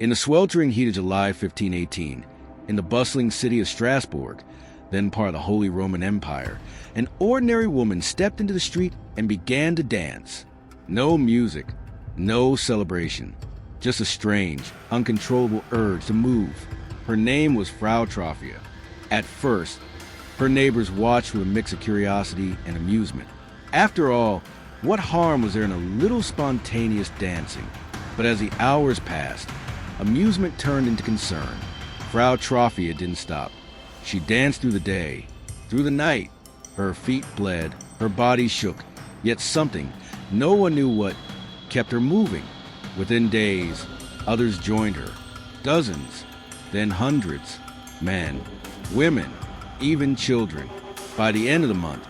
In the sweltering heat of July 1518, in the bustling city of Strasbourg, then part of the Holy Roman Empire, an ordinary woman stepped into the street and began to dance. No music, no celebration, just a strange, uncontrollable urge to move. Her name was Frau Troffea. At first, her neighbors watched with a mix of curiosity and amusement. After all, what harm was there in a little spontaneous dancing? But as the hours passed, amusement turned into concern. Frau Troffea didn't stop. She danced through the day, through the night. Her feet bled, her body shook, yet something, no one knew what, kept her moving. Within days, others joined her. Dozens, then hundreds. Men, women, even children. By the end of the month,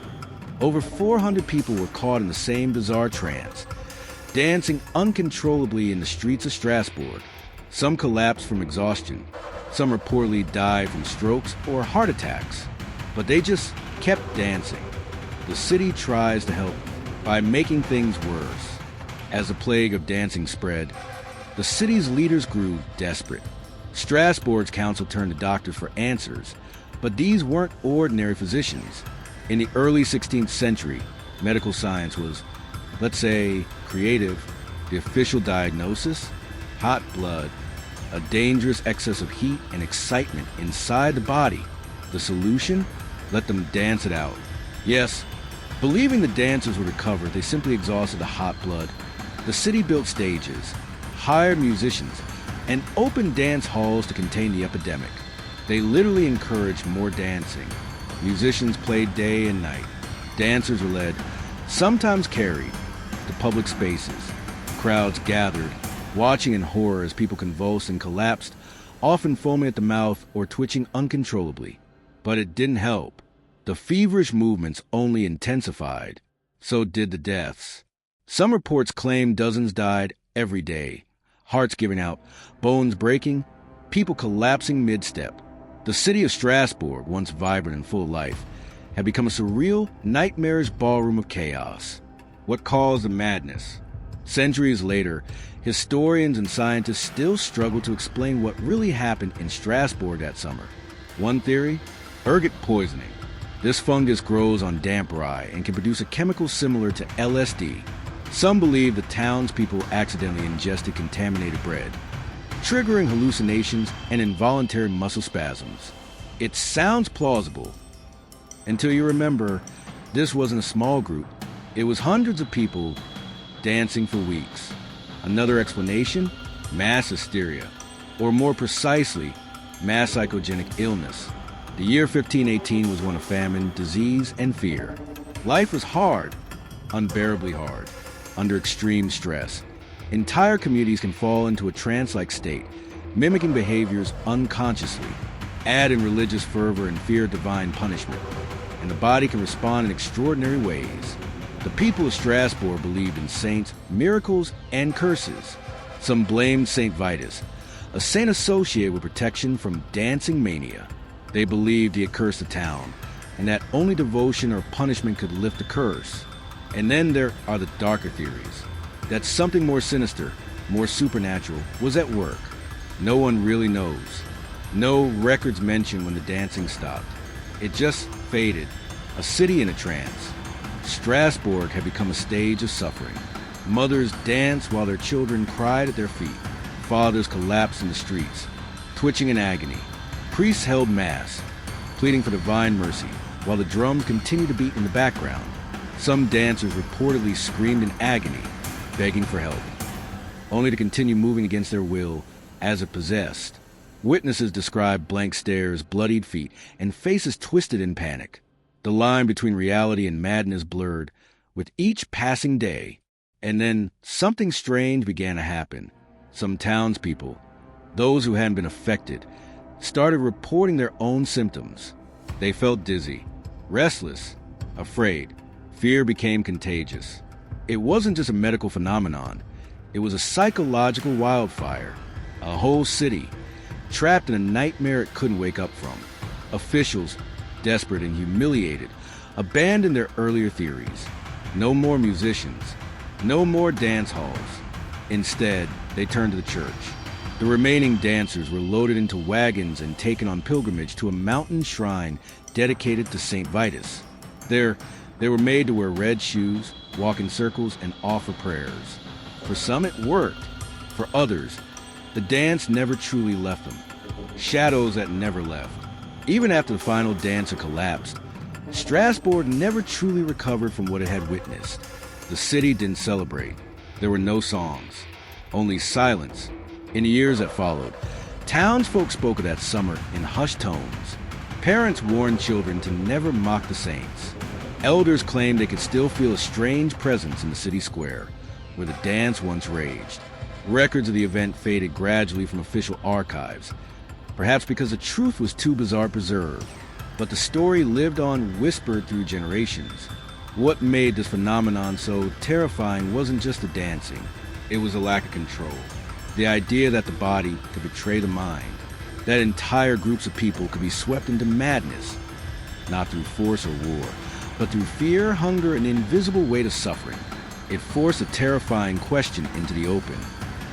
over 400 people were caught in the same bizarre trance, dancing uncontrollably in the streets of Strasbourg. Some collapsed from exhaustion. Some reportedly died from strokes or heart attacks. But they just kept dancing. The city tries to help by making things worse. As the plague of dancing spread, the city's leaders grew desperate. Strasbourg's council turned to doctors for answers, but these weren't ordinary physicians. In the early 16th century, medical science was, let's say, creative. The official diagnosis? Hot blood, a dangerous excess of heat and excitement inside the body. The solution? Let them dance it out. Yes, believing the dancers would recover, they simply exhausted the hot blood. The city built stages, hired musicians, and opened dance halls to contain the epidemic. They literally encouraged more dancing. Musicians played day and night. Dancers were led, sometimes carried, to public spaces. Crowds gathered, watching in horror as people convulsed and collapsed, often foaming at the mouth or twitching uncontrollably. But it didn't help. The feverish movements only intensified. So did the deaths. Some reports claim dozens died every day. Hearts giving out, bones breaking, people collapsing mid-step. The city of Strasbourg, once vibrant and full of life, had become a surreal, nightmarish ballroom of chaos. What caused the madness? Centuries later, historians and scientists still struggle to explain what really happened in Strasbourg that summer. One theory? Ergot poisoning. This fungus grows on damp rye and can produce a chemical similar to LSD. Some believe the townspeople accidentally ingested contaminated bread, triggering hallucinations and involuntary muscle spasms. It sounds plausible, until you remember this wasn't a small group. It was hundreds of people dancing for weeks. Another explanation? Mass hysteria, or more precisely, mass psychogenic illness. The year 1518 was one of famine, disease, and fear. Life was hard, unbearably hard, under extreme stress. Entire communities can fall into a trance-like state, mimicking behaviors unconsciously. Add in religious fervor and fear of divine punishment, and the body can respond in extraordinary ways. The people of Strasbourg believed in saints, miracles, and curses. Some blamed Saint Vitus, a saint associated with protection from dancing mania. They believed he had cursed the town, and that only devotion or punishment could lift the curse. And then there are the darker theories, that something more sinister, more supernatural, was at work. No one really knows. No records mention when the dancing stopped. It just faded, a city in a trance. Strasbourg had become a stage of suffering. Mothers danced while their children cried at their feet. Fathers collapsed in the streets, twitching in agony. Priests held mass, pleading for divine mercy, while the drums continued to beat in the background. Some dancers reportedly screamed in agony, begging for help, only to continue moving against their will as if possessed. Witnesses described blank stares, bloodied feet, and faces twisted in panic. The line between reality and madness blurred with each passing day. And then something strange began to happen. Some townspeople, those who hadn't been affected, started reporting their own symptoms. They felt dizzy, restless, afraid. Fear became contagious. It wasn't just a medical phenomenon. It was a psychological wildfire. A whole city, trapped in a nightmare it couldn't wake up from. Officials, desperate and humiliated, abandoned their earlier theories. No more musicians, no more dance halls. Instead, they turned to the church. The remaining dancers were loaded into wagons and taken on pilgrimage to a mountain shrine dedicated to Saint Vitus. There, they were made to wear red shoes, walk in circles, and offer prayers. For some, it worked. For others, the dance never truly left them. Shadows that never left. Even after the final dancer collapsed, Strasbourg never truly recovered from what it had witnessed. The city didn't celebrate. There were no songs, only silence. In the years that followed, townsfolk spoke of that summer in hushed tones. Parents warned children to never mock the saints. Elders claimed they could still feel a strange presence in the city square, where the dance once raged. Records of the event faded gradually from official archives, perhaps because the truth was too bizarre to preserve. But the story lived on, whispered through generations. What made this phenomenon so terrifying wasn't just the dancing, it was a lack of control. The idea that the body could betray the mind, that entire groups of people could be swept into madness, not through force or war, but through fear, hunger, and invisible weight of suffering. It forced a terrifying question into the open.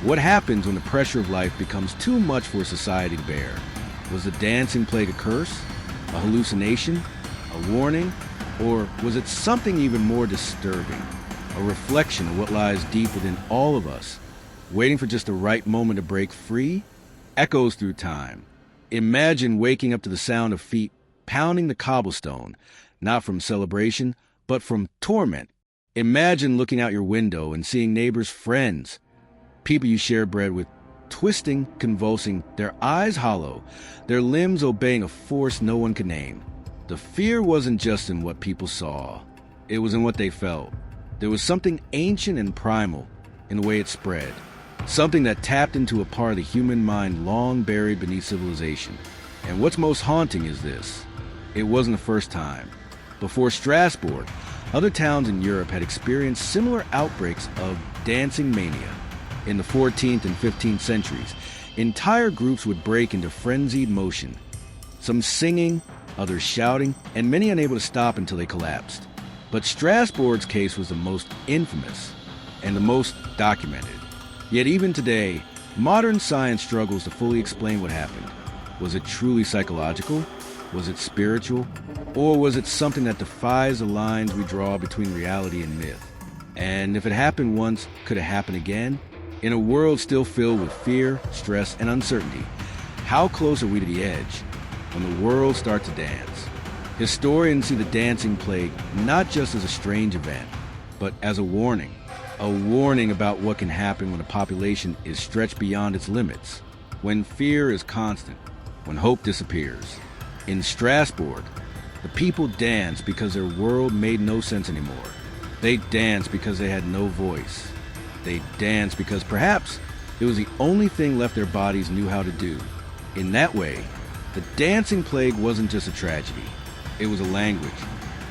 What happens when the pressure of life becomes too much for society to bear? Was the dancing plague a curse? A hallucination? A warning? Or was it something even more disturbing? A reflection of what lies deep within all of us, waiting for just the right moment to break free? Echoes through time. Imagine waking up to the sound of feet pounding the cobblestone, not from celebration, but from torment. Imagine looking out your window and seeing neighbors, friends, people you share bread with, twisting, convulsing, their eyes hollow, their limbs obeying a force no one could name. The fear wasn't just in what people saw. It was in what they felt. There was something ancient and primal in the way it spread. Something that tapped into a part of the human mind long buried beneath civilization. And what's most haunting is this. It wasn't the first time. Before Strasbourg, other towns in Europe had experienced similar outbreaks of dancing mania. In the 14th and 15th centuries, entire groups would break into frenzied motion, some singing, others shouting, and many unable to stop until they collapsed. But Strasbourg's case was the most infamous and the most documented. Yet even today, modern science struggles to fully explain what happened. Was it truly psychological? Was it spiritual? Or was it something that defies the lines we draw between reality and myth? And if it happened once, could it happen again? In a world still filled with fear, stress, and uncertainty, how close are we to the edge when the world starts to dance? Historians see the dancing plague not just as a strange event, but as a warning about what can happen when a population is stretched beyond its limits, when fear is constant, when hope disappears. In Strasbourg, the people danced because their world made no sense anymore. They danced because they had no voice. They danced because perhaps it was the only thing left their bodies knew how to do. In that way, the dancing plague wasn't just a tragedy. It was a language,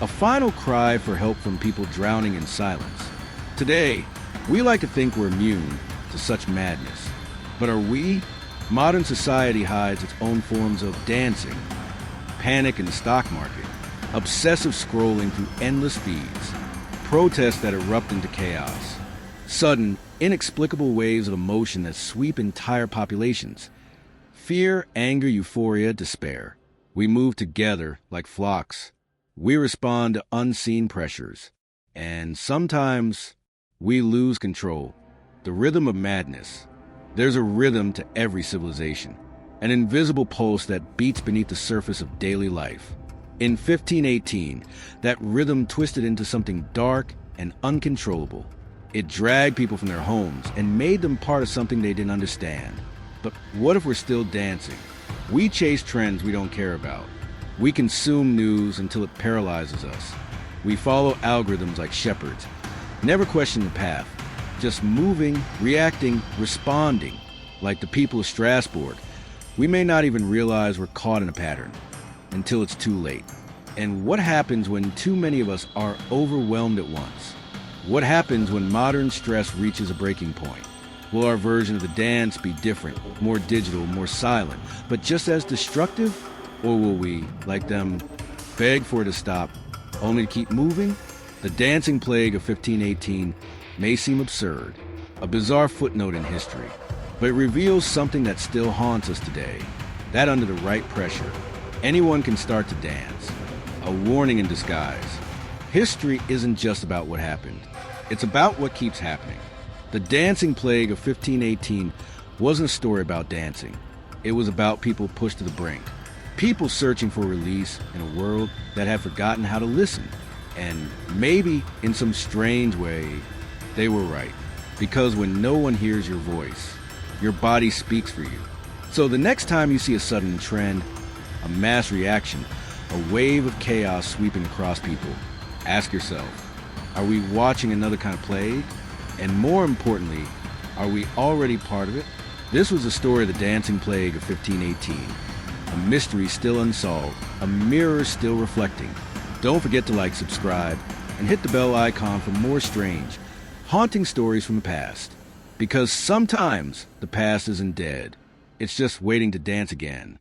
a final cry for help from people drowning in silence. Today, we like to think we're immune to such madness. But are we? Modern society hides its own forms of dancing. Panic in the stock market, obsessive scrolling through endless feeds, protests that erupt into chaos, sudden, inexplicable waves of emotion that sweep entire populations. Fear, anger, euphoria, despair. We move together like flocks. We respond to unseen pressures. And sometimes we lose control. The rhythm of madness. There's a rhythm to every civilization. An invisible pulse that beats beneath the surface of daily life. In 1518, that rhythm twisted into something dark and uncontrollable. It dragged people from their homes and made them part of something they didn't understand. But what if we're still dancing? We chase trends we don't care about. We consume news until it paralyzes us. We follow algorithms like shepherds, never question the path, just moving, reacting, responding. Like the people of Strasbourg, we may not even realize we're caught in a pattern until it's too late. And what happens when too many of us are overwhelmed at once? What happens when modern stress reaches a breaking point? Will our version of the dance be different, more digital, more silent, but just as destructive? Or will we, like them, beg for it to stop, only to keep moving? The dancing plague of 1518 may seem absurd, a bizarre footnote in history, but it reveals something that still haunts us today. That under the right pressure, anyone can start to dance. A warning in disguise. History isn't just about what happened. It's about what keeps happening. The dancing plague of 1518 wasn't a story about dancing. It was about people pushed to the brink. People searching for release in a world that had forgotten how to listen. And maybe, in some strange way, they were right. Because when no one hears your voice, your body speaks for you. So the next time you see a sudden trend, a mass reaction, a wave of chaos sweeping across people, ask yourself, are we watching another kind of plague? And more importantly, are we already part of it? This was the story of the dancing plague of 1518. A mystery still unsolved, a mirror still reflecting. Don't forget to like, subscribe, and hit the bell icon for more strange, haunting stories from the past. Because sometimes the past isn't dead. It's just waiting to dance again.